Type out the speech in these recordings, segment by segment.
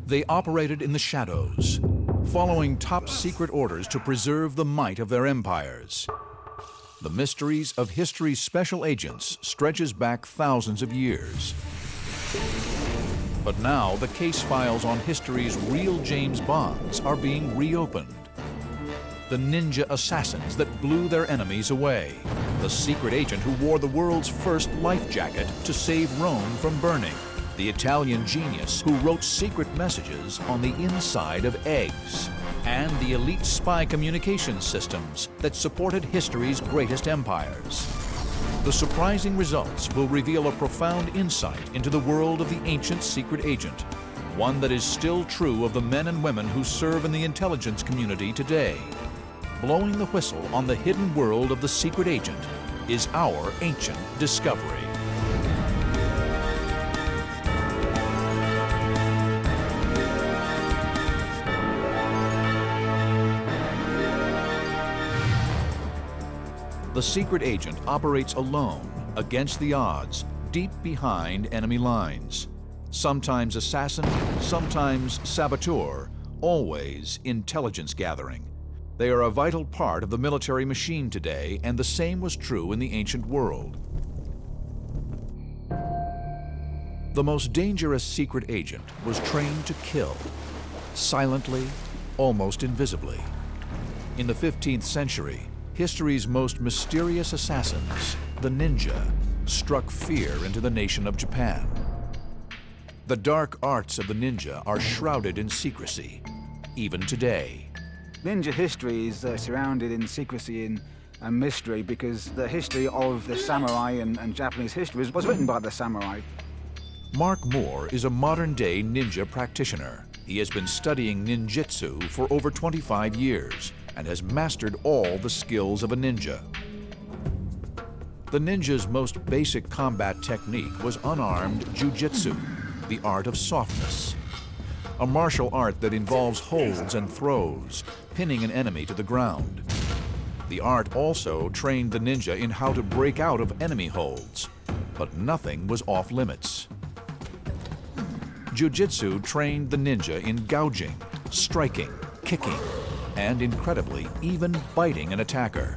They operated in the shadows, following top-secret orders to preserve the might of their empires. The mysteries of history's special agents stretches back thousands of years. But now the case files on history's real James Bonds are being reopened. The ninja assassins that blew their enemies away. The secret agent who wore the world's first life jacket to save Rome from burning. The Italian genius who wrote secret messages on the inside of eggs. And the elite spy communication systems that supported history's greatest empires. The surprising results will reveal a profound insight into the world of the ancient secret agent, one that is still true of the men and women who serve in the intelligence community today. Blowing the whistle on the hidden world of the secret agent is our ancient discovery. The secret agent operates alone, against the odds, deep behind enemy lines. Sometimes assassin, sometimes saboteur, always intelligence gathering. They are a vital part of the military machine today, and the same was true in the ancient world. The most dangerous secret agent was trained to kill, silently, almost invisibly. In the 15th century, history's most mysterious assassins, the ninja, struck fear into the nation of Japan. The dark arts of the ninja are shrouded in secrecy, even today. Ninja history is surrounded in secrecy and mystery because the history of the samurai and Japanese history was written by the samurai. Mark Moore is a modern-day ninja practitioner. He has been studying ninjutsu for over 25 years and has mastered all the skills of a ninja. The ninja's most basic combat technique was unarmed jujitsu, the art of softness. A martial art that involves holds and throws, pinning an enemy to the ground. The art also trained the ninja in how to break out of enemy holds, but nothing was off limits. Jiu-jitsu trained the ninja in gouging, striking, kicking, and incredibly, even biting an attacker.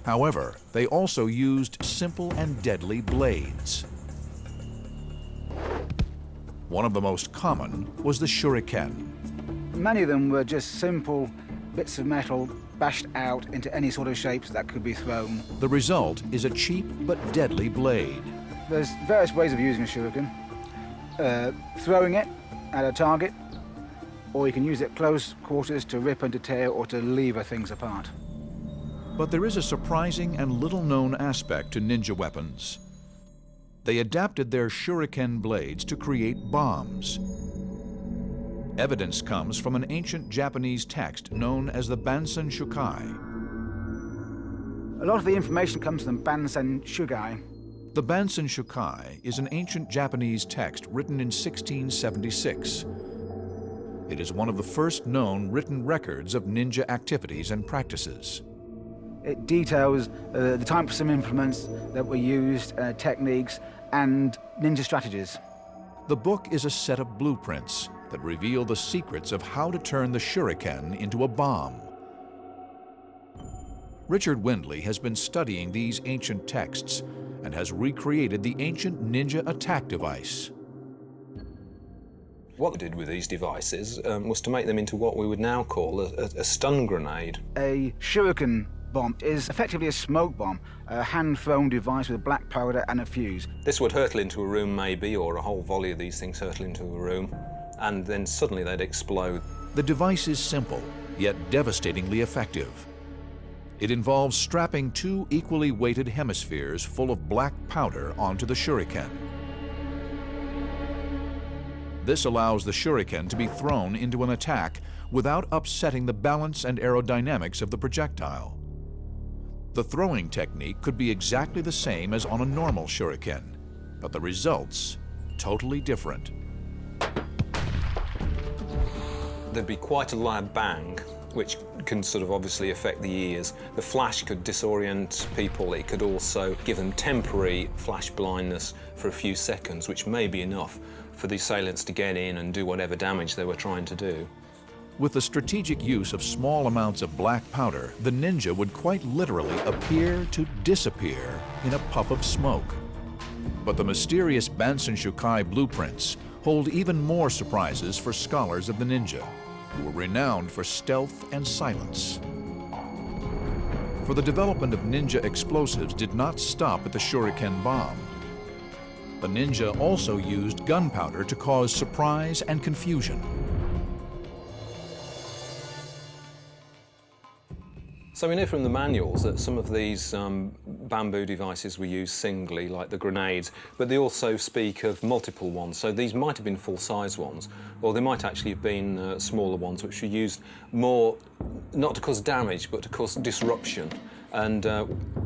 However, they also used simple and deadly blades. One of the most common was the shuriken. Many of them were just simple bits of metal bashed out into any sort of shapes that could be thrown. The result is a cheap but deadly blade. There's various ways of using a shuriken. Throwing it at a target, or you can use it at close quarters to rip and to tear or to lever things apart. But there is a surprising and little-known aspect to ninja weapons. They adapted their shuriken blades to create bombs. Evidence comes from an ancient Japanese text known as the Bansen Shukai. A lot of the information comes from Bansen Shukai. The Bansen Shukai is an ancient Japanese text written in 1676. It is one of the first known written records of ninja activities and practices. It details the types of implements that were used, techniques, and ninja strategies. The book is a set of blueprints that reveal the secrets of how to turn the shuriken into a bomb. Richard Windley has been studying these ancient texts and has recreated the ancient ninja attack device. What they did with these devices was to make them into what we would now call a stun grenade. A shuriken bomb is effectively a smoke bomb, a hand-thrown device with black powder and a fuse. This would hurtle into a room maybe, or a whole volley of these things hurtle into a room, and then suddenly they'd explode. The device is simple, yet devastatingly effective. It involves strapping two equally weighted hemispheres full of black powder onto the shuriken. This allows the shuriken to be thrown into an attack without upsetting the balance and aerodynamics of the projectile. The throwing technique could be exactly the same as on a normal shuriken, but the results totally different. There'd be quite a loud bang, which can sort of obviously affect the ears. The flash could disorient people. It could also give them temporary flash blindness for a few seconds, which may be enough for the assailants to get in and do whatever damage they were trying to do. With the strategic use of small amounts of black powder, the ninja would quite literally appear to disappear in a puff of smoke. But the mysterious Bansen Shukai blueprints hold even more surprises for scholars of the ninja, who were renowned for stealth and silence. For the development of ninja explosives did not stop at the shuriken bomb. The ninja also used gunpowder to cause surprise and confusion. So we know from the manuals that some of these bamboo devices were used singly, like the grenades, but they also speak of multiple ones. So these might have been full-size ones, or they might actually have been smaller ones, which were used more, not to cause damage, but to cause disruption. And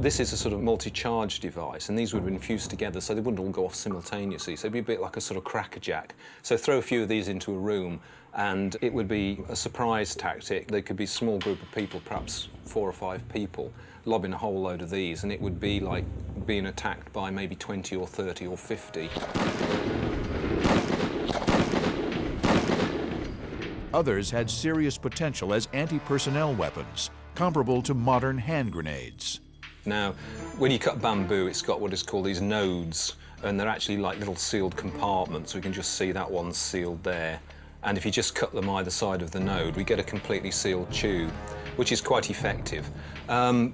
this is a sort of multi-charge device, and these would have been fused together so they wouldn't all go off simultaneously. So it'd be a bit like a sort of crackerjack. So throw a few of these into a room, and it would be a surprise tactic. There could be a small group of people, perhaps 4 or 5 people, lobbing a whole load of these, and it would be like being attacked by maybe 20 or 30 or 50. Others had serious potential as anti-personnel weapons, comparable to modern hand grenades. Now, when you cut bamboo, it's got what is called these nodes, and they're actually like little sealed compartments. We can just see that one's sealed there. And if you just cut them either side of the node, we get a completely sealed tube, which is quite effective. I've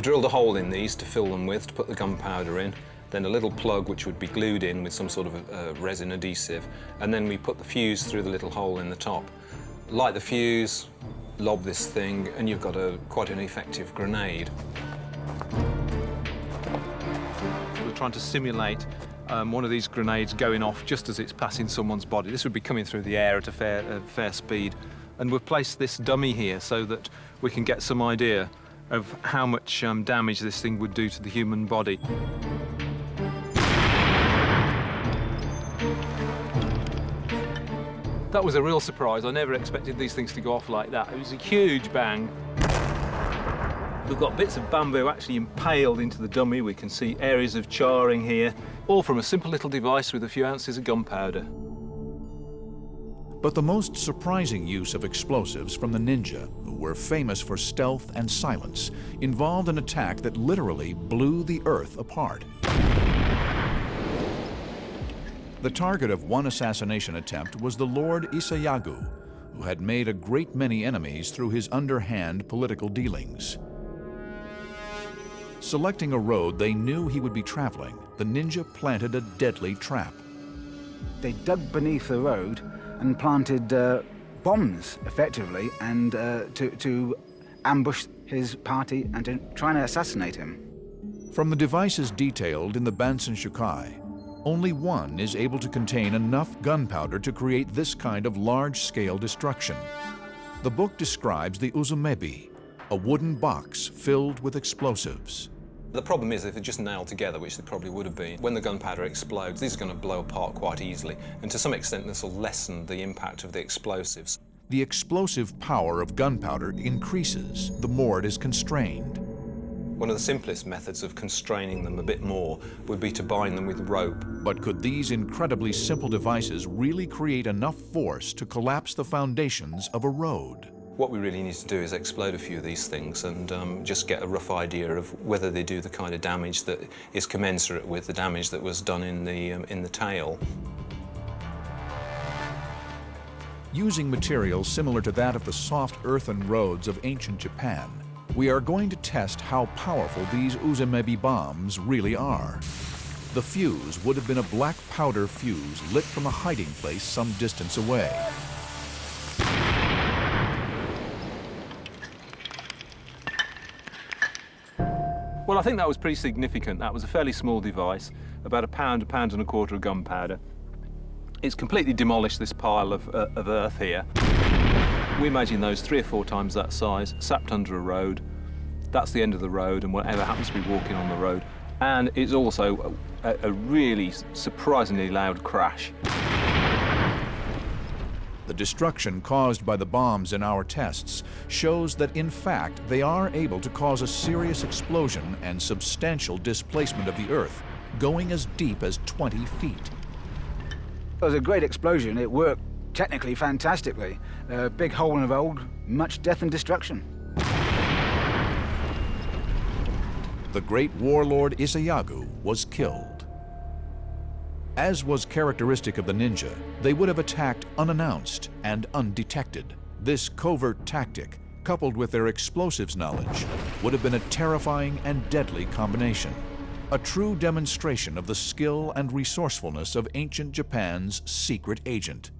drilled a hole in these to fill them with, to put the gunpowder in, then a little plug which would be glued in with some sort of resin adhesive, and then we put the fuse through the little hole in the top. Light the fuse, lob this thing, and you've got quite an effective grenade. We're trying to simulate one of these grenades going off just as it's passing someone's body. This would be coming through the air at a fair speed. And we've placed this dummy here so that we can get some idea of how much damage this thing would do to the human body. That was a real surprise. I never expected these things to go off like that. It was a huge bang. We've got bits of bamboo actually impaled into the dummy. We can see areas of charring here, all from a simple little device with a few ounces of gunpowder. But the most surprising use of explosives from the ninja, who were famous for stealth and silence, involved an attack that literally blew the earth apart. The target of one assassination attempt was the Lord Isayagu, who had made a great many enemies through his underhand political dealings. Selecting a road they knew he would be traveling, the ninja planted a deadly trap. They dug beneath the road and planted bombs, effectively, and to ambush his party and to try and assassinate him. From the devices detailed in the Bansen Shukai, only one is able to contain enough gunpowder to create this kind of large-scale destruction. The book describes the uzumebi, a wooden box filled with explosives. The problem is if they're just nailed together, which they probably would have been, when the gunpowder explodes, these are going to blow apart quite easily, and to some extent this will lessen the impact of the explosives. The explosive power of gunpowder increases the more it is constrained. One of the simplest methods of constraining them a bit more would be to bind them with rope. But could these incredibly simple devices really create enough force to collapse the foundations of a road? What we really need to do is explode a few of these things and just get a rough idea of whether they do the kind of damage that is commensurate with the damage that was done in the tail. Using materials similar to that of the soft earthen roads of ancient Japan, we are going to test how powerful these uzumebi bombs really are. The fuse would have been a black powder fuse lit from a hiding place some distance away. Well, I think that was pretty significant. That was a fairly small device, about a pound and a quarter of gunpowder. It's completely demolished this pile of earth here. We imagine those 3 or 4 times that size, sapped under a road. That's the end of the road, and whatever happens to be walking on the road. And it's also a really surprisingly loud crash. The destruction caused by the bombs in our tests shows that, in fact, they are able to cause a serious explosion and substantial displacement of the Earth, going as deep as 20 feet. It was a great explosion. It worked technically fantastically. A big hole in the road, much death and destruction. The great warlord Isayagu was killed. As was characteristic of the ninja, they would have attacked unannounced and undetected. This covert tactic, coupled with their explosives knowledge, would have been a terrifying and deadly combination. A true demonstration of the skill and resourcefulness of ancient Japan's secret agent.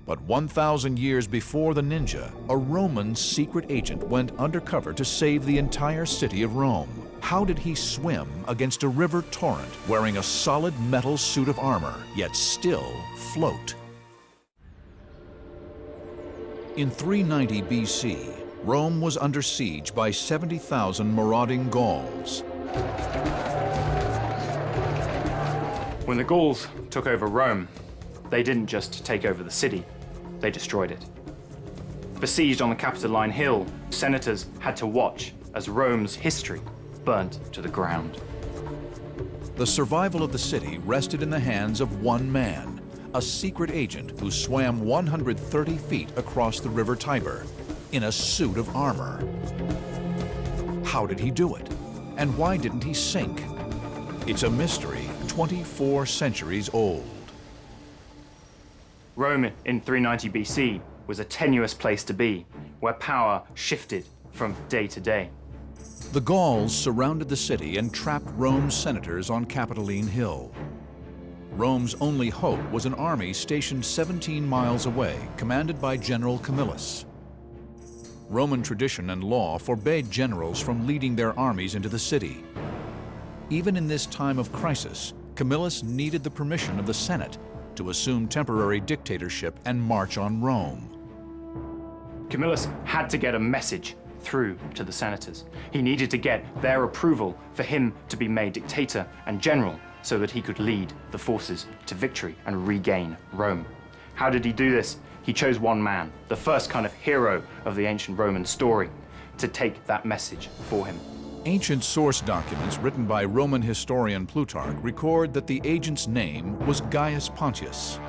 But 1,000 years before the ninja, a Roman secret agent went undercover to save the entire city of Rome. How did he swim against a river torrent wearing a solid metal suit of armor, yet still float? In 390 BC, Rome was under siege by 70,000 marauding Gauls. When the Gauls took over Rome, they didn't just take over the city, they destroyed it. Besieged on the Capitoline Hill, senators had to watch as Rome's history burnt to the ground. The survival of the city rested in the hands of one man, a secret agent who swam 130 feet across the river Tiber in a suit of armor. How did he do it? And why didn't he sink? It's a mystery 24 centuries old. Rome in 390 BC was a tenuous place to be, where power shifted from day to day. The Gauls surrounded the city and trapped Rome's senators on Capitoline Hill. Rome's only hope was an army stationed 17 miles away, commanded by General Camillus. Roman tradition and law forbade generals from leading their armies into the city. Even in this time of crisis, Camillus needed the permission of the Senate to assume temporary dictatorship and march on Rome. Camillus had to get a message through to the senators. He needed to get their approval for him to be made dictator and general so that he could lead the forces to victory and regain Rome. How did he do this? He chose one man, the first kind of hero of the ancient Roman story, to take that message for him. Ancient source documents written by Roman historian Plutarch record that the agent's name was Gaius Pontius.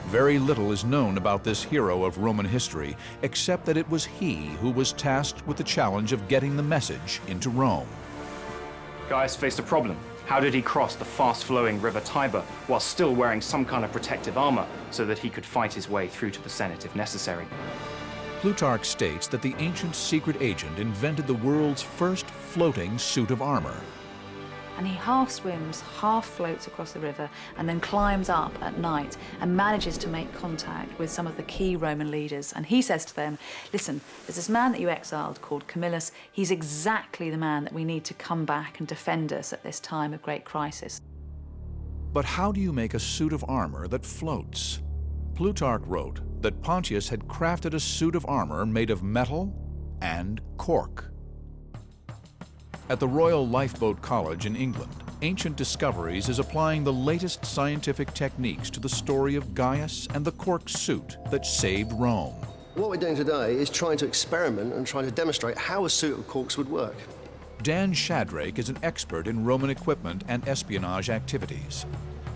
Very little is known about this hero of Roman history, except that it was he who was tasked with the challenge of getting the message into Rome. Gaius faced a problem. How did he cross the fast-flowing river Tiber while still wearing some kind of protective armor so that he could fight his way through to the Senate if necessary? Plutarch states that the ancient secret agent invented the world's first floating suit of armor. And he half swims, half floats across the river, and then climbs up at night and manages to make contact with some of the key Roman leaders. And he says to them, listen, there's this man that you exiled called Camillus. He's exactly the man that we need to come back and defend us at this time of great crisis. But how do you make a suit of armor that floats? Plutarch wrote that Pontius had crafted a suit of armor made of metal and cork. At the Royal Lifeboat College in England, Ancient Discoveries is applying the latest scientific techniques to the story of Gaius and the cork suit that saved Rome. What we're doing today is trying to experiment and trying to demonstrate how a suit of corks would work. Dan Shadrake is an expert in Roman equipment and espionage activities.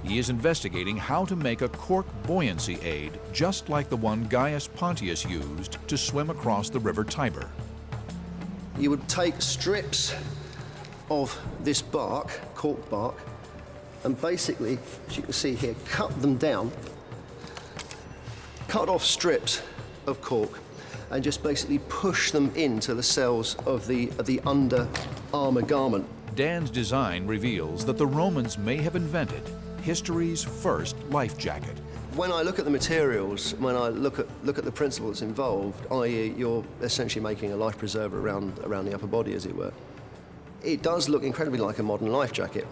He is investigating how to make a cork buoyancy aid just like the one Gaius Pontius used to swim across the river Tiber. You would take strips of this bark, cork bark, and basically, as you can see here, cut them down, cut off strips of cork, and just basically push them into the cells of the under armor garment. Dan's design reveals that the Romans may have invented history's first life jacket. When I look at the materials, when I look at the principles involved, i.e. you're essentially making a life preserver around the upper body, as it were, it does look incredibly like a modern life jacket.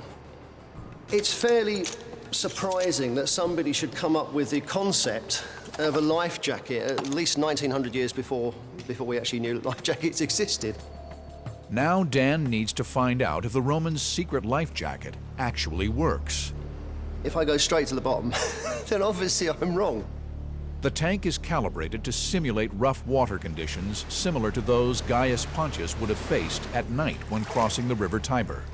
It's fairly surprising that somebody should come up with the concept of a life jacket at least 1900 years before we actually knew that life jackets existed. Now Dan needs to find out if the Romans' secret life jacket actually works. If I go straight to the bottom, then obviously I'm wrong. The tank is calibrated to simulate rough water conditions similar to those Gaius Pontius would have faced at night when crossing the river Tiber.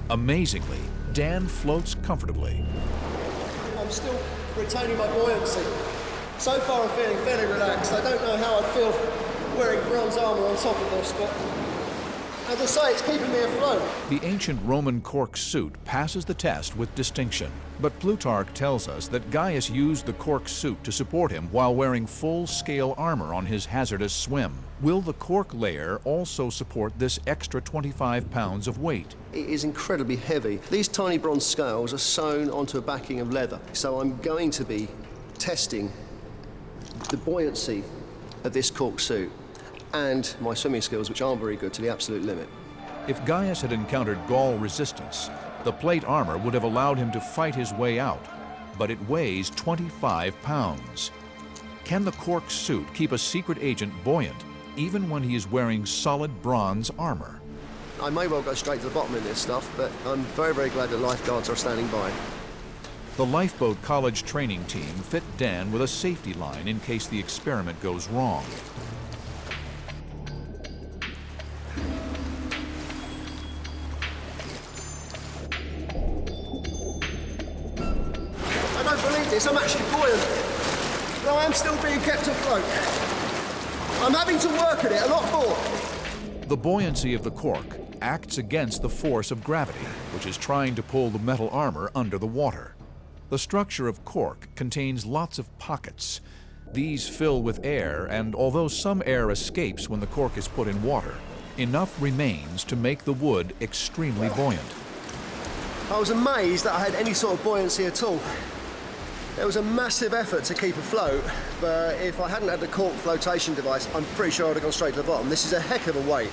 Amazingly, Dan floats comfortably. I'm still retaining my buoyancy. So far I'm feeling fairly relaxed. I don't know how I'd feel wearing bronze armour on top of this, but as I say, it's keeping me afloat. The ancient Roman cork suit passes the test with distinction, but Plutarch tells us that Gaius used the cork suit to support him while wearing full-scale armor on his hazardous swim. Will the cork layer also support this extra 25 pounds of weight? It is incredibly heavy. These tiny bronze scales are sewn onto a backing of leather, so I'm going to be testing the buoyancy of this cork suit and my swimming skills, which aren't very good, to the absolute limit. If Gaius had encountered Gaul resistance, the plate armor would have allowed him to fight his way out, but it weighs 25 pounds. Can the cork suit keep a secret agent buoyant even when he is wearing solid bronze armor? I may well go straight to the bottom in this stuff, but I'm very, very glad that lifeguards are standing by. The lifeboat college training team fit Dan with a safety line in case the experiment goes wrong. I don't believe this, I'm actually buoyant. No, I am still being kept afloat. I'm having to work at it a lot more. The buoyancy of the cork acts against the force of gravity, which is trying to pull the metal armor under the water. The structure of cork contains lots of pockets. These fill with air, and although some air escapes when the cork is put in water, enough remains to make the wood extremely buoyant. I was amazed that I had any sort of buoyancy at all. There was a massive effort to keep afloat, but if I hadn't had the cork flotation device, I'm pretty sure I'd have gone straight to the bottom. This is a heck of a weight.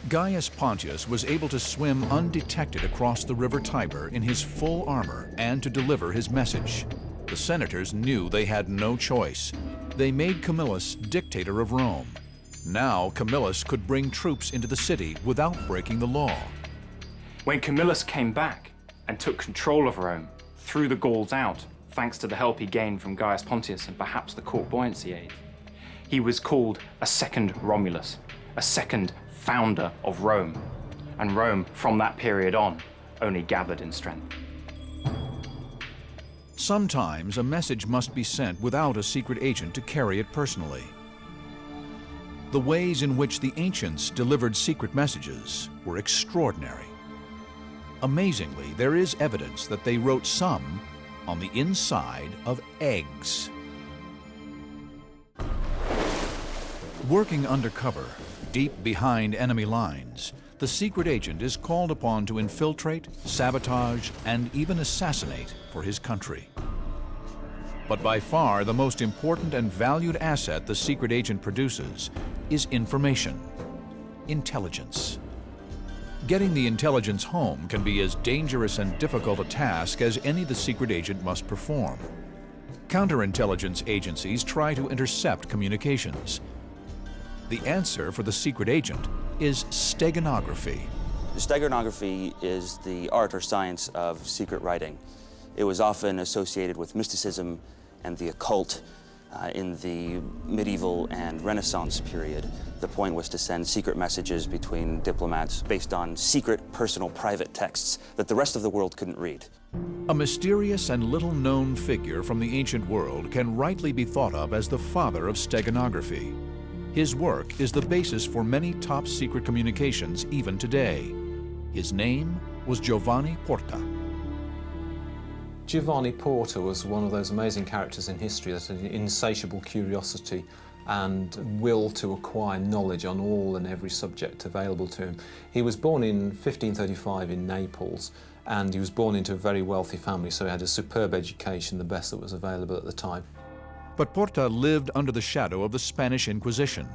Gaius Pontius was able to swim undetected across the river Tiber in his full armor and to deliver his message. The senators knew they had no choice. They made Camillus dictator of Rome. Now Camillus could bring troops into the city without breaking the law. When Camillus came back and took control of Rome, threw the Gauls out, thanks to the help he gained from Gaius Pontius and perhaps the cork buoyancy aid, he was called a second Romulus, a second founder of Rome. And Rome, from that period on, only gathered in strength. Sometimes a message must be sent without a secret agent to carry it personally. The ways in which the ancients delivered secret messages were extraordinary. Amazingly, there is evidence that they wrote some on the inside of eggs. Working undercover, deep behind enemy lines, the secret agent is called upon to infiltrate, sabotage, and even assassinate for his country. But by far the most important and valued asset the secret agent produces is information, intelligence. Getting the intelligence home can be as dangerous and difficult a task as any the secret agent must perform. Counterintelligence agencies try to intercept communications. The answer for the secret agent is steganography. Steganography is the art or science of secret writing. It was often associated with mysticism and the occult in the medieval and Renaissance period. The point was to send secret messages between diplomats based on secret, personal, private texts that the rest of the world couldn't read. A mysterious and little-known figure from the ancient world can rightly be thought of as the father of steganography. His work is the basis for many top-secret communications even today. His name was Giovanni Porta. Giovanni Porta was one of those amazing characters in history that had an insatiable curiosity and will to acquire knowledge on all and every subject available to him. He was born in 1535 in Naples, and he was born into a very wealthy family, so he had a superb education, the best that was available at the time. But Porta lived under the shadow of the Spanish Inquisition,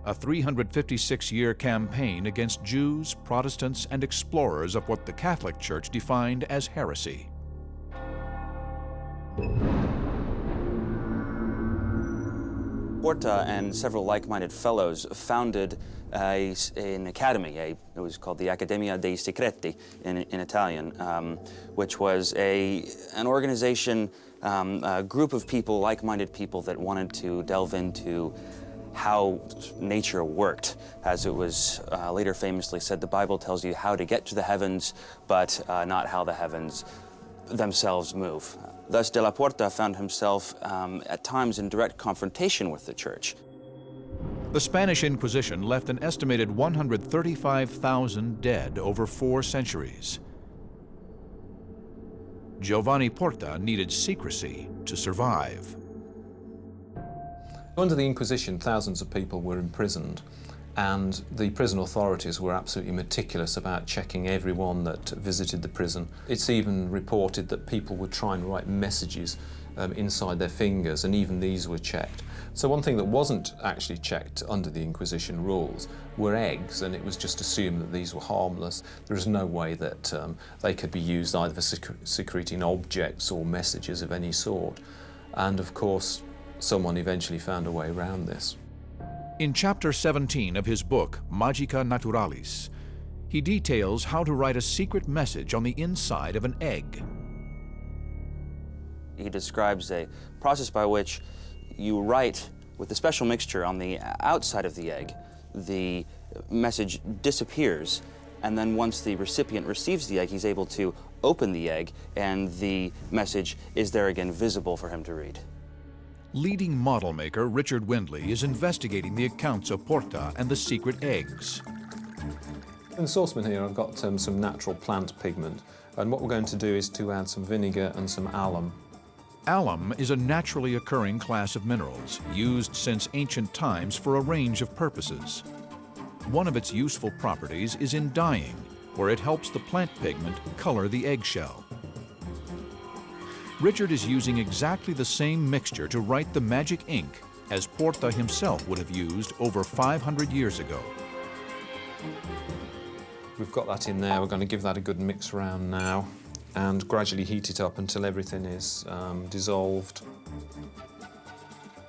a 356-year campaign against Jews, Protestants, and explorers of what the Catholic Church defined as heresy. Porta and several like-minded fellows founded an academy. It was called the Accademia dei Secreti in Italian, which was an organization, a group of people, like-minded people that wanted to delve into how nature worked. As it was later famously said, the Bible tells you how to get to the heavens, but not how the heavens themselves move. Thus, Della Porta found himself at times in direct confrontation with the church. The Spanish Inquisition left an estimated 135,000 dead over 4 centuries. Giovanni Porta needed secrecy to survive. Under the Inquisition, thousands of people were imprisoned, and the prison authorities were absolutely meticulous about checking everyone that visited the prison. It's even reported that people would try and write messages inside their fingers, and even these were checked. So one thing that wasn't actually checked under the Inquisition rules were eggs, and it was just assumed that these were harmless. There is no way that they could be used either for secreting objects or messages of any sort. And of course, someone eventually found a way around this. In chapter 17 of his book, Magica Naturalis, he details how to write a secret message on the inside of an egg. He describes a process by which you write with a special mixture on the outside of the egg. The message disappears, and then once the recipient receives the egg, he's able to open the egg, and the message is there again visible for him to read. Leading model maker Richard Windley is investigating the accounts of Porta and the secret eggs. In the saucepan here, I've got some natural plant pigment, and what we're going to do is to add some vinegar and some alum. Alum is a naturally occurring class of minerals used since ancient times for a range of purposes. One of its useful properties is in dyeing, where it helps the plant pigment color the eggshell. Richard is using exactly the same mixture to write the magic ink as Porta himself would have used over 500 years ago. We've got that in there. We're going to give that a good mix around now and gradually heat it up until everything is dissolved.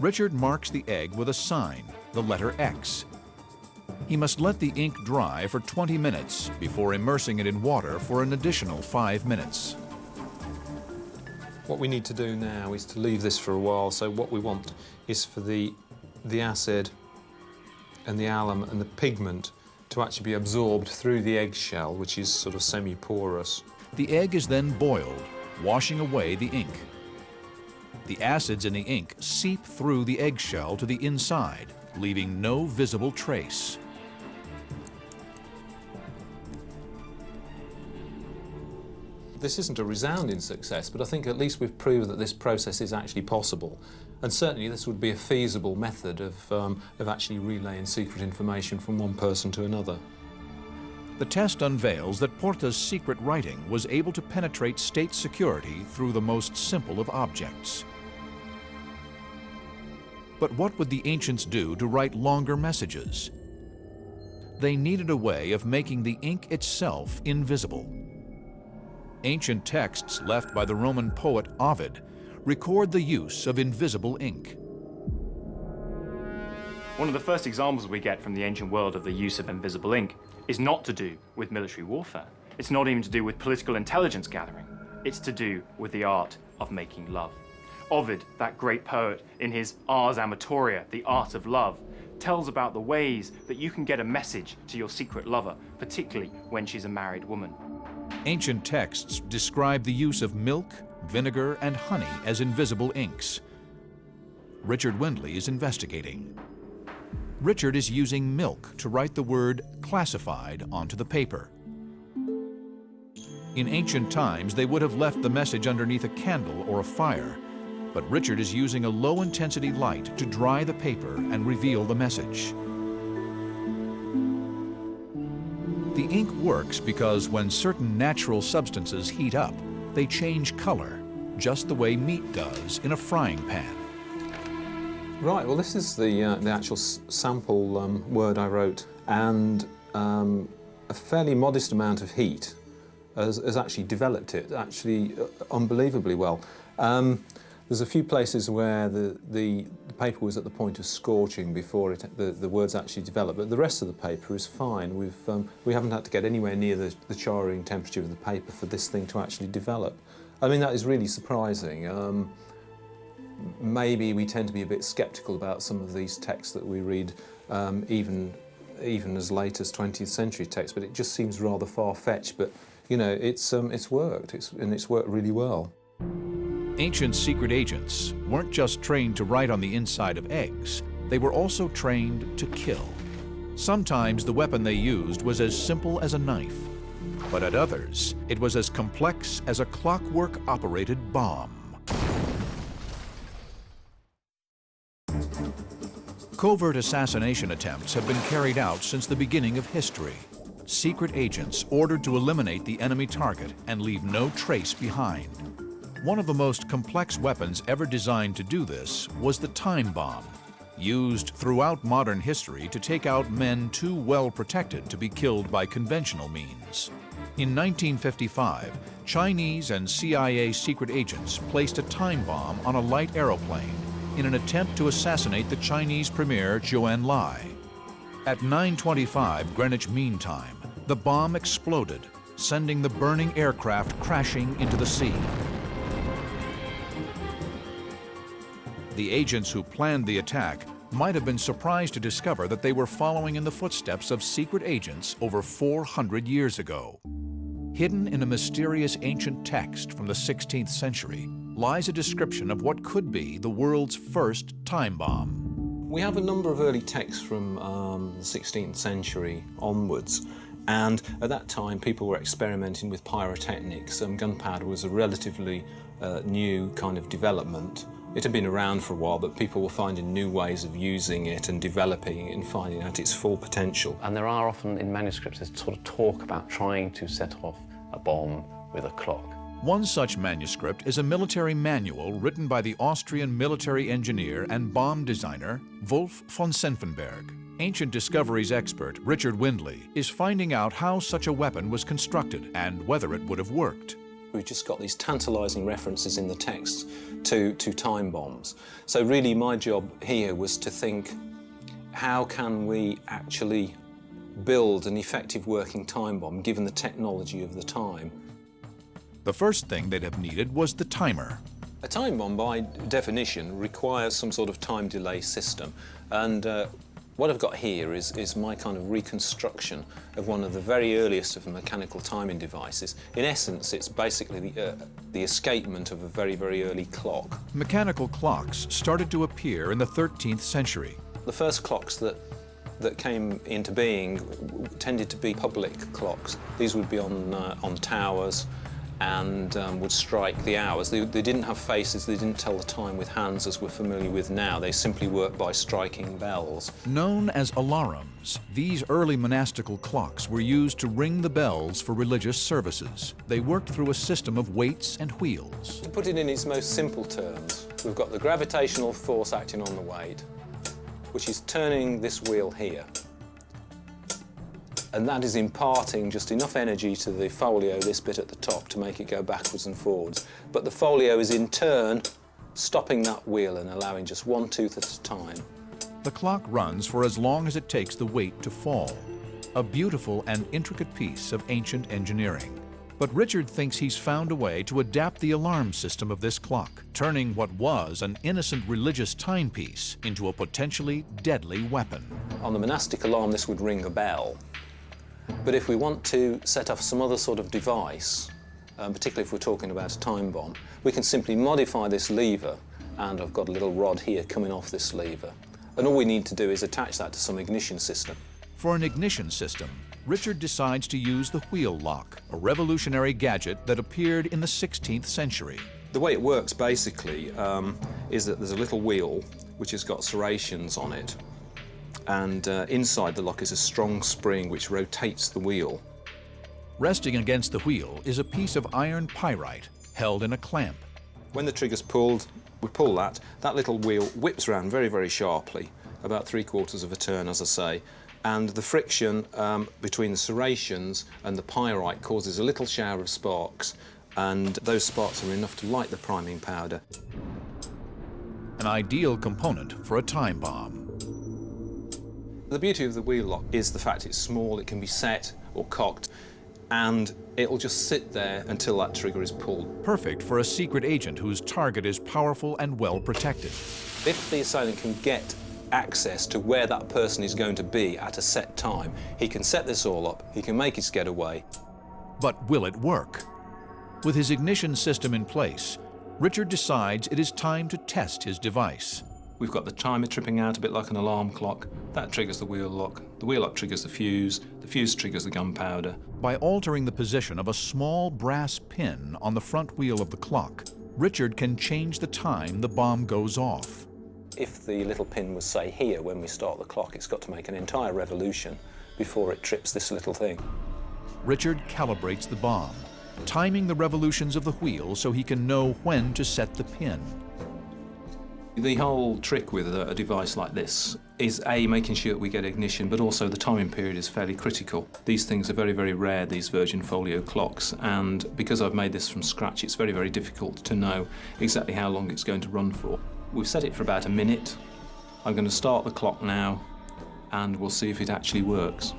Richard marks the egg with a sign, the letter X. He must let the ink dry for 20 minutes before immersing it in water for an additional 5 minutes. What we need to do now is to leave this for a while, so what we want is for the acid and the alum and the pigment to actually be absorbed through the eggshell, which is sort of semi-porous. The egg is then boiled, washing away the ink. The acids in the ink seep through the eggshell to the inside, leaving no visible trace. This isn't a resounding success, but I think at least we've proved that this process is actually possible. And certainly this would be a feasible method of actually relaying secret information from one person to another. The test unveils that Porta's secret writing was able to penetrate state security through the most simple of objects. But what would the ancients do to write longer messages? They needed a way of making the ink itself invisible. Ancient texts left by the Roman poet Ovid record the use of invisible ink. One of the first examples we get from the ancient world of the use of invisible ink is not to do with military warfare. It's not even to do with political intelligence gathering. It's to do with the art of making love. Ovid, that great poet, in his Ars Amatoria, the art of love, tells about the ways that you can get a message to your secret lover, particularly when she's a married woman. Ancient texts describe the use of milk, vinegar, and honey as invisible inks. Richard Windley is investigating. Richard is using milk to write the word classified onto the paper. In ancient times, they would have left the message underneath a candle or a fire, but Richard is using a low-intensity light to dry the paper and reveal the message. The ink works because when certain natural substances heat up, they change color, just the way meat does in a frying pan. Right, well this is the actual sample word I wrote, and a fairly modest amount of heat has actually developed it, actually unbelievably well. There's a few places where the paper was at the point of scorching before the words actually developed, but the rest of the paper is fine. We haven't had to get anywhere near the charring temperature of the paper for this thing to actually develop. I mean, that is really surprising. Maybe we tend to be a bit sceptical about some of these texts that we read, even as late as 20th century texts, but it just seems rather far-fetched. But, you know, it's worked, and it's worked really well. Ancient secret agents weren't just trained to write on the inside of eggs, they were also trained to kill. Sometimes the weapon they used was as simple as a knife, but at others, it was as complex as a clockwork-operated bomb. Covert assassination attempts have been carried out since the beginning of history. Secret agents ordered to eliminate the enemy target and leave no trace behind. One of the most complex weapons ever designed to do this was the time bomb, used throughout modern history to take out men too well protected to be killed by conventional means. In 1955, Chinese and CIA secret agents placed a time bomb on a light aeroplane in an attempt to assassinate the Chinese premier Zhou Enlai. At 9:25 Greenwich Mean Time, the bomb exploded, sending the burning aircraft crashing into the sea. The agents who planned the attack might have been surprised to discover that they were following in the footsteps of secret agents over 400 years ago. Hidden in a mysterious ancient text from the 16th century lies a description of what could be the world's first time bomb. We have a number of early texts from the 16th century onwards, and at that time people were experimenting with pyrotechnics. Gunpowder was a relatively new kind of development. It had been around for a while, but people were finding new ways of using it and developing it and finding out its full potential. And there are often in manuscripts there's sort of talk about trying to set off a bomb with a clock. One such manuscript is a military manual written by the Austrian military engineer and bomb designer Wolf von Senfenberg. Ancient discoveries expert Richard Windley is finding out how such a weapon was constructed and whether it would have worked. We've just got these tantalising references in the text to time bombs. So really my job here was to think, how can we actually build an effective working time bomb given the technology of the time? The first thing they'd have needed was the timer. A time bomb, by definition, requires some sort of time delay system. And what I've got here is my kind of reconstruction of one of the very earliest of the mechanical timing devices. In essence, it's basically the escapement of a very, very early clock. Mechanical clocks started to appear in the 13th century. The first clocks that came into being tended to be public clocks. These would be on towers and would strike the hours. They didn't have faces, they didn't tell the time with hands as we're familiar with now. They simply worked by striking bells. Known as alarums, these early monastical clocks were used to ring the bells for religious services. They worked through a system of weights and wheels. To put it in its most simple terms, we've got the gravitational force acting on the weight, which is turning this wheel here. And that is imparting just enough energy to the folio, this bit at the top, to make it go backwards and forwards. But the folio is in turn stopping that wheel and allowing just one tooth at a time. The clock runs for as long as it takes the weight to fall. A beautiful and intricate piece of ancient engineering. But Richard thinks he's found a way to adapt the alarm system of this clock, turning what was an innocent religious timepiece into a potentially deadly weapon. On the monastic alarm, this would ring a bell. But if we want to set off some other sort of device, particularly if we're talking about a time bomb, we can simply modify this lever, and I've got a little rod here coming off this lever. And all we need to do is attach that to some ignition system. For an ignition system, Richard decides to use the wheel lock, a revolutionary gadget that appeared in the 16th century. The way it works, basically, is that there's a little wheel which has got serrations on it. And inside the lock is a strong spring which rotates the wheel. Resting against the wheel is a piece of iron pyrite held in a clamp. When the trigger's pulled, we pull that little wheel whips around very, very sharply, about 3/4 of a turn, as I say, and the friction between the serrations and the pyrite causes a little shower of sparks, and those sparks are enough to light the priming powder. an ideal component for a time bomb. The beauty of the wheel lock is the fact it's small, it can be set or cocked, and it'll just sit there until that trigger is pulled. Perfect for a secret agent whose target is powerful and well protected. If the assailant can get access to where that person is going to be at a set time, he can set this all up, he can make his getaway. But will it work? With his ignition system in place, Richard decides it is time to test his device. We've got the timer tripping out a bit like an alarm clock. That triggers the wheel lock triggers the fuse triggers the gunpowder. By altering the position of a small brass pin on the front wheel of the clock, Richard can change the time the bomb goes off. If the little pin was, say, here when we start the clock, it's got to make an entire revolution before it trips this little thing. Richard calibrates the bomb, timing the revolutions of the wheel so he can know when to set the pin. The whole trick with a device like this is A, making sure that we get ignition, but also the timing period is fairly critical. These things are very, very rare, these virgin folio clocks, and because I've made this from scratch, it's very, very difficult to know exactly how long it's going to run for. We've set it for about a minute. I'm going to start the clock now, and we'll see if it actually works.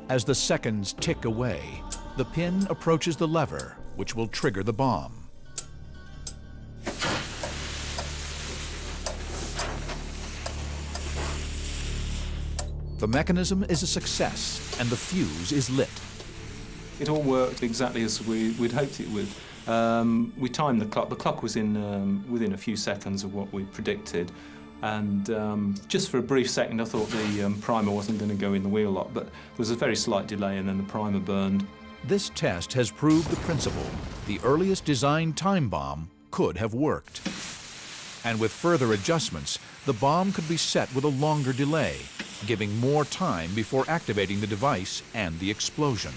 As the seconds tick away, the pin approaches the lever, which will trigger the bomb. The mechanism is a success, and the fuse is lit. It all worked exactly as we'd hoped it would. We timed the clock. The clock was within a few seconds of what we predicted. And just for a brief second, I thought the primer wasn't going to go in the wheel lock, but there was a very slight delay, and then the primer burned. This test has proved the principle. The earliest designed time bomb could have worked. And with further adjustments, the bomb could be set with a longer delay, giving more time before activating the device and the explosion.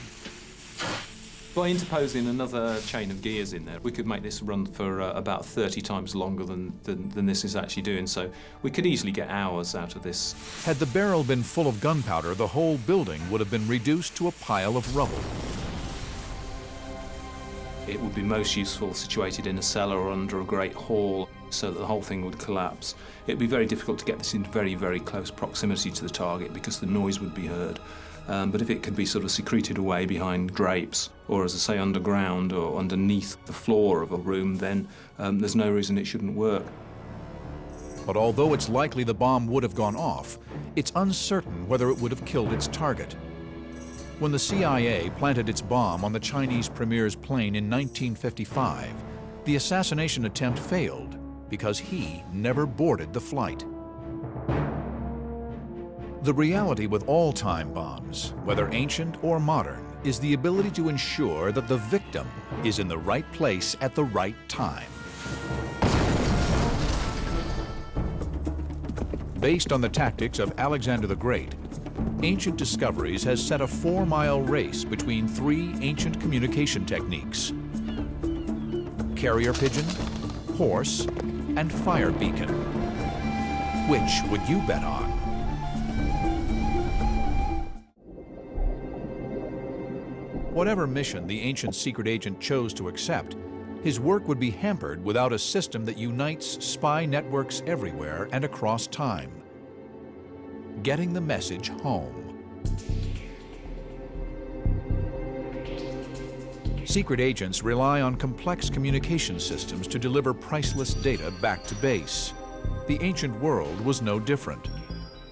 By interposing another chain of gears in there, we could make this run for about 30 times longer than this is actually doing, so we could easily get hours out of this. Had the barrel been full of gunpowder, the whole building would have been reduced to a pile of rubble. It would be most useful situated in a cellar or under a great hall, so that the whole thing would collapse. It'd be very difficult to get this in very, very close proximity to the target because the noise would be heard. But if it could be sort of secreted away behind drapes, or as I say, underground or underneath the floor of a room, then there's no reason it shouldn't work. But although it's likely the bomb would have gone off, it's uncertain whether it would have killed its target. When the CIA planted its bomb on the Chinese premier's plane in 1955, the assassination attempt failed because he never boarded the flight. The reality with all time bombs, whether ancient or modern, is the ability to ensure that the victim is in the right place at the right time. Based on the tactics of Alexander the Great, Ancient Discoveries has set a 4-mile race between 3 ancient communication techniques: carrier pigeon, horse, and fire beacon. Which would you bet on? Whatever mission the ancient secret agent chose to accept, his work would be hampered without a system that unites spy networks everywhere and across time. Getting the message home. Secret agents rely on complex communication systems to deliver priceless data back to base. The ancient world was no different.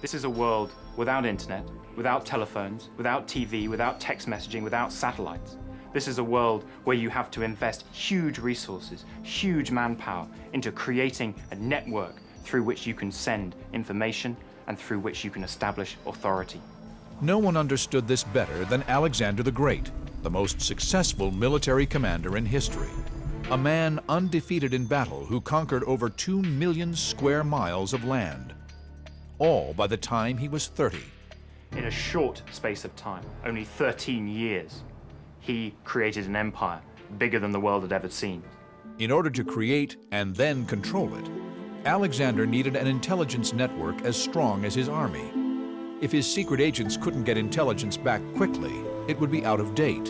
This is a world without internet, without telephones, without TV, without text messaging, without satellites. This is a world where you have to invest huge resources, huge manpower into creating a network through which you can send information and through which you can establish authority. No one understood this better than Alexander the Great, the most successful military commander in history. A man undefeated in battle who conquered over 2 million square miles of land, all by the time he was 30. In a short space of time, only 13 years, he created an empire bigger than the world had ever seen. In order to create and then control it, Alexander needed an intelligence network as strong as his army. If his secret agents couldn't get intelligence back quickly, it would be out of date.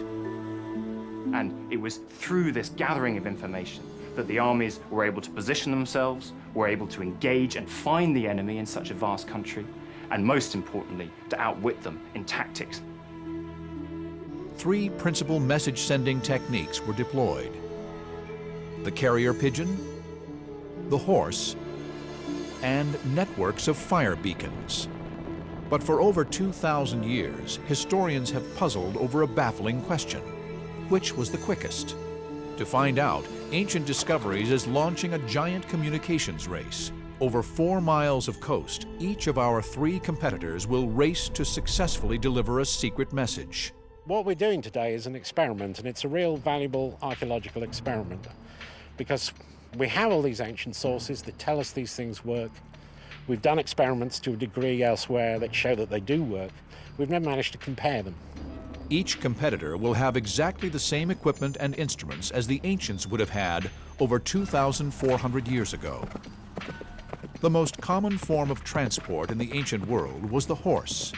And it was through this gathering of information, that the armies were able to position themselves, were able to engage and find the enemy in such a vast country, and most importantly, to outwit them in tactics. 3 principal message-sending techniques were deployed: the carrier pigeon, the horse, and networks of fire beacons. But for over 2,000 years, historians have puzzled over a baffling question: which was the quickest? To find out, Ancient Discoveries is launching a giant communications race. Over 4 miles of coast, each of our 3 competitors will race to successfully deliver a secret message. What we're doing today is an experiment, and it's a real valuable archaeological experiment, because we have all these ancient sources that tell us these things work. We've done experiments to a degree elsewhere that show that they do work. We've never managed to compare them. Each competitor will have exactly the same equipment and instruments as the ancients would have had over 2,400 years ago. The most common form of transport in the ancient world was the horse.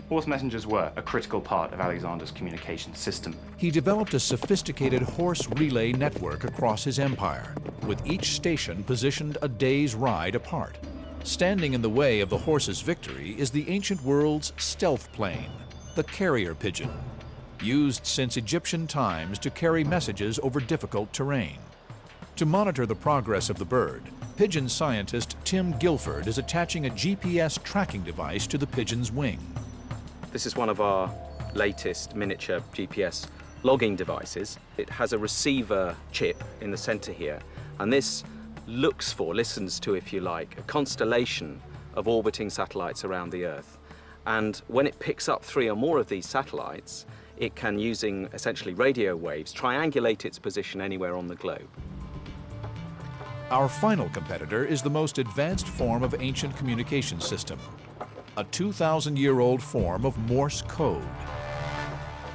Horse messengers were a critical part of Alexander's communication system. He developed a sophisticated horse relay network across his empire, with each station positioned a day's ride apart. Standing in the way of the horse's victory is the ancient world's stealth plane, the carrier pigeon, used since Egyptian times to carry messages over difficult terrain. To monitor the progress of the bird, pigeon scientist Tim Guilford is attaching a GPS tracking device to the pigeon's wing. This is one of our latest miniature GPS logging devices. It has a receiver chip in the center here, and this listens to, if you like, a constellation of orbiting satellites around the Earth. And when it picks up 3 or more of these satellites, it can, using essentially radio waves, triangulate its position anywhere on the globe. Our final competitor is the most advanced form of ancient communication system, a 2,000-year-old form of Morse code,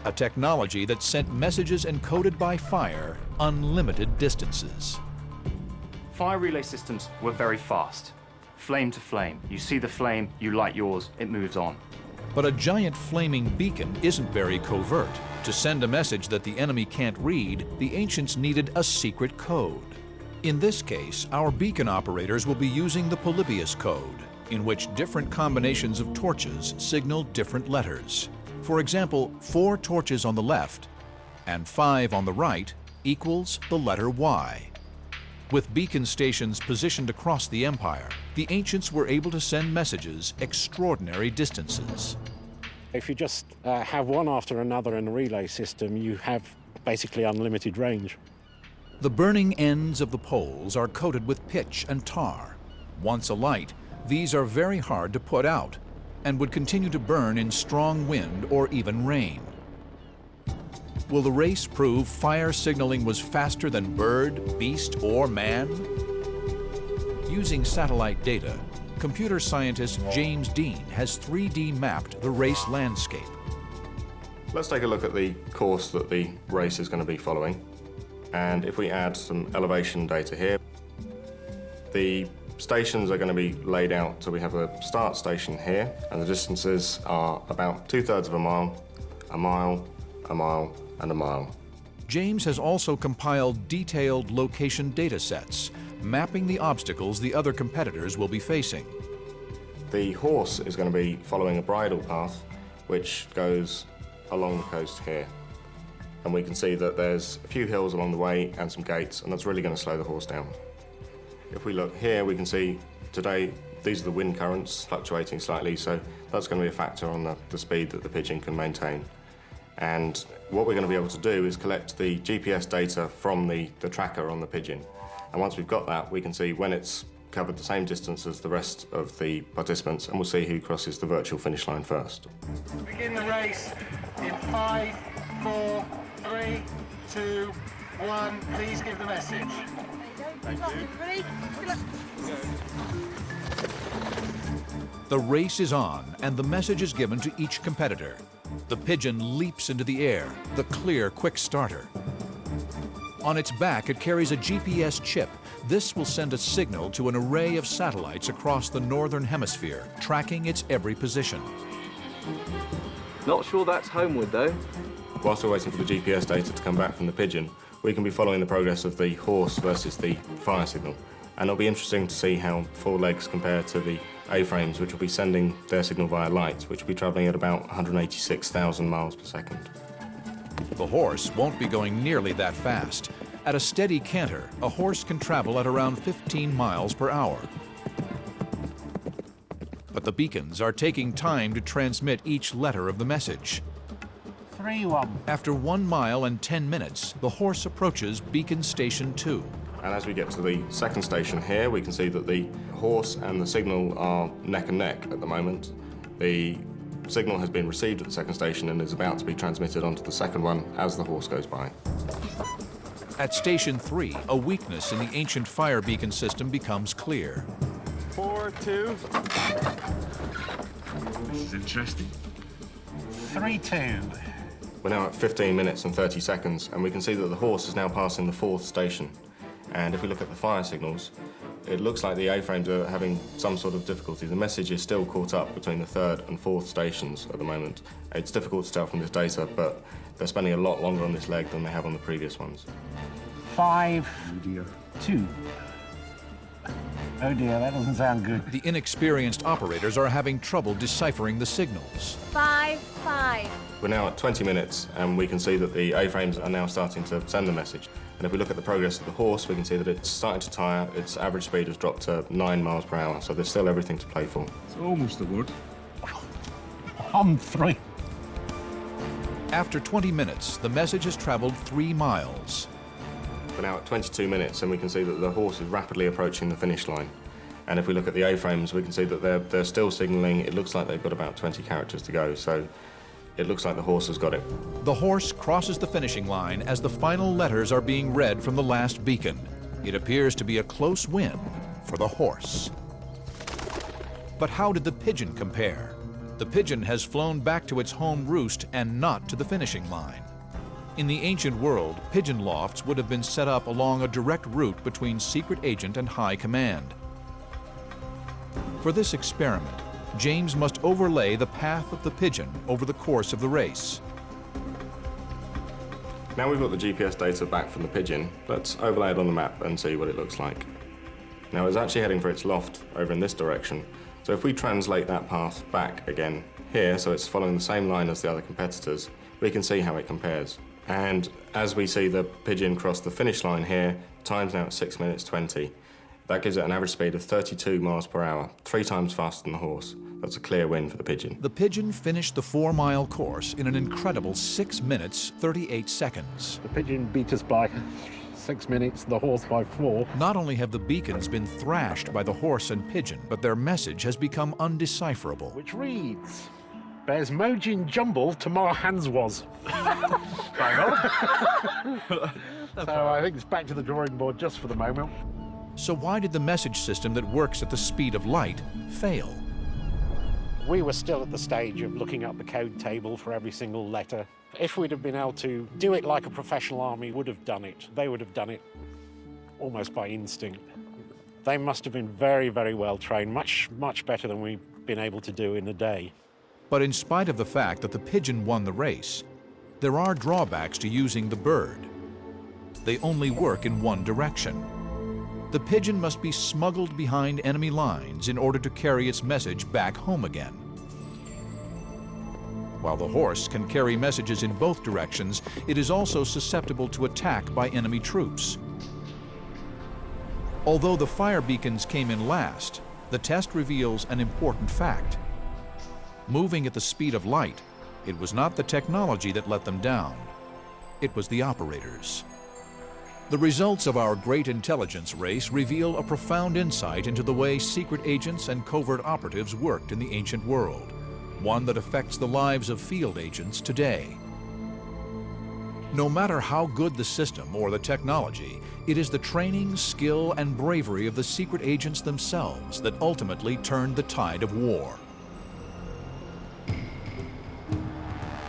a technology that sent messages encoded by fire unlimited distances. Fire relay systems were very fast. Flame to flame. You see the flame, you light yours, it moves on. But a giant flaming beacon isn't very covert. To send a message that the enemy can't read, the ancients needed a secret code. In this case, our beacon operators will be using the Polybius code, in which different combinations of torches signal different letters. For example, 4 torches on the left and 5 on the right equals the letter Y. With beacon stations positioned across the empire, the ancients were able to send messages extraordinary distances. If you just have one after another in a relay system, you have basically unlimited range. The burning ends of the poles are coated with pitch and tar. Once alight, these are very hard to put out and would continue to burn in strong wind or even rain. Will the race prove fire signaling was faster than bird, beast, or man? Using satellite data, computer scientist James Dean has 3D mapped the race landscape. Let's take a look at the course that the race is going to be following. And if we add some elevation data here, the stations are going to be laid out. So we have a start station here, and the distances are about 2/3 of a mile, a mile, a mile, and a mile. James has also compiled detailed location data sets, mapping the obstacles the other competitors will be facing. The horse is going to be following a bridle path, which goes along the coast here. And we can see that there's a few hills along the way and some gates, and that's really going to slow the horse down. If we look here, we can see today these are the wind currents fluctuating slightly, so that's going to be a factor on the speed that the pigeon can maintain. And what we're going to be able to do is collect the GPS data from the tracker on the pigeon. And once we've got that, we can see when it's covered the same distance as the rest of the participants, and we'll see who crosses the virtual finish line first. Begin the race in 5, 4, 3, 2, 1. Please give the message. Thank you. Ready? The race is on, and the message is given to each competitor. The pigeon leaps into the air, the clear, quick starter. On its back, it carries a GPS chip. This will send a signal to an array of satellites across the northern hemisphere, tracking its every position. Not sure that's homeward, though. Whilst we're waiting for the GPS data to come back from the pigeon, we can be following the progress of the horse versus the fire signal. And it'll be interesting to see how four legs compare to the A-frames, which will be sending their signal via light, which will be travelling at about 186,000 miles per second. The horse won't be going nearly that fast. At a steady canter, a horse can travel at around 15 miles per hour. But the beacons are taking time to transmit each letter of the message. 3-1. After 1 mile and 10 minutes, the horse approaches Beacon Station 2. And as we get to the second station here, we can see that the horse and the signal are neck and neck at the moment. The signal has been received at the second station and is about to be transmitted onto the second one as the horse goes by. At Station 3, a weakness in the ancient fire beacon system becomes clear. 4-2. This is interesting. 3-2. We're now at 15 minutes and 30 seconds, and we can see that the horse is now passing the fourth station. And if we look at the fire signals, it looks like the A-frames are having some sort of difficulty. The message is still caught up between the third and fourth stations at the moment. It's difficult to tell from this data, but they're spending a lot longer on this leg than they have on the previous ones. 5-2. Oh dear, that doesn't sound good. The inexperienced operators are having trouble deciphering the signals. 5-5. We're now at 20 minutes, and we can see that the A-frames are now starting to send the message. And if we look at the progress of the horse, we can see that it's starting to tire. Its average speed has dropped to 9 miles per hour, so there's still everything to play for. It's almost a word. I'm 3. After 20 minutes, the message has traveled 3 miles. We're now at 22 minutes, and we can see that the horse is rapidly approaching the finish line. And if we look at the A-frames, we can see that they're still signalling. It looks like they've got about 20 characters to go, so it looks like the horse has got it. The horse crosses the finishing line as the final letters are being read from the last beacon. It appears to be a close win for the horse. But how did the pigeon compare? The pigeon has flown back to its home roost and not to the finishing line. In the ancient world, pigeon lofts would have been set up along a direct route between secret agent and high command. For this experiment, James must overlay the path of the pigeon over the course of the race. Now we've got the GPS data back from the pigeon, let's overlay it on the map and see what it looks like. Now it's actually heading for its loft over in this direction, so if we translate that path back again here, so it's following the same line as the other competitors, we can see how it compares. And as we see the pigeon cross the finish line here, time's now at 6 minutes 20. That gives it an average speed of 32 miles per hour, 3 times faster than the horse. That's a clear win for the pigeon. The pigeon finished the 4-mile course in an incredible 6 minutes, 38 seconds. The pigeon beat us by 6 minutes, the horse by 4. Not only have the beacons been thrashed by the horse and pigeon, but their message has become undecipherable. Which reads, "Bears Mojin jumble to more hands was." Bang on. So I think it's back to the drawing board just for the moment. So why did the message system that works at the speed of light fail? We were still at the stage of looking up the code table for every single letter. If we'd have been able to do it like a professional army would have done it, they would have done it almost by instinct. They must have been very, very well trained, much, much better than we've been able to do in a day. But in spite of the fact that the pigeon won the race, there are drawbacks to using the bird. They only work in one direction. The pigeon must be smuggled behind enemy lines in order to carry its message back home again. While the horse can carry messages in both directions, it is also susceptible to attack by enemy troops. Although the fire beacons came in last, the test reveals an important fact. Moving at the speed of light, it was not the technology that let them down. It was the operators. The results of our great intelligence race reveal a profound insight into the way secret agents and covert operatives worked in the ancient world, one that affects the lives of field agents today. No matter how good the system or the technology, it is the training, skill, and bravery of the secret agents themselves that ultimately turned the tide of war.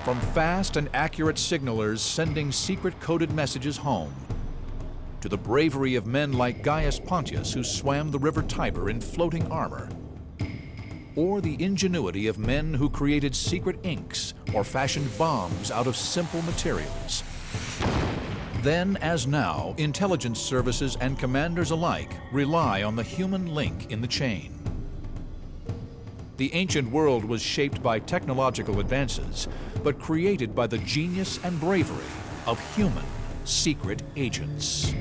From fast and accurate signalers sending secret coded messages home, to the bravery of men like Gaius Pontius who swam the river Tiber in floating armor, or the ingenuity of men who created secret inks or fashioned bombs out of simple materials. Then, as now, intelligence services and commanders alike rely on the human link in the chain. The ancient world was shaped by technological advances, but created by the genius and bravery of human secret agents.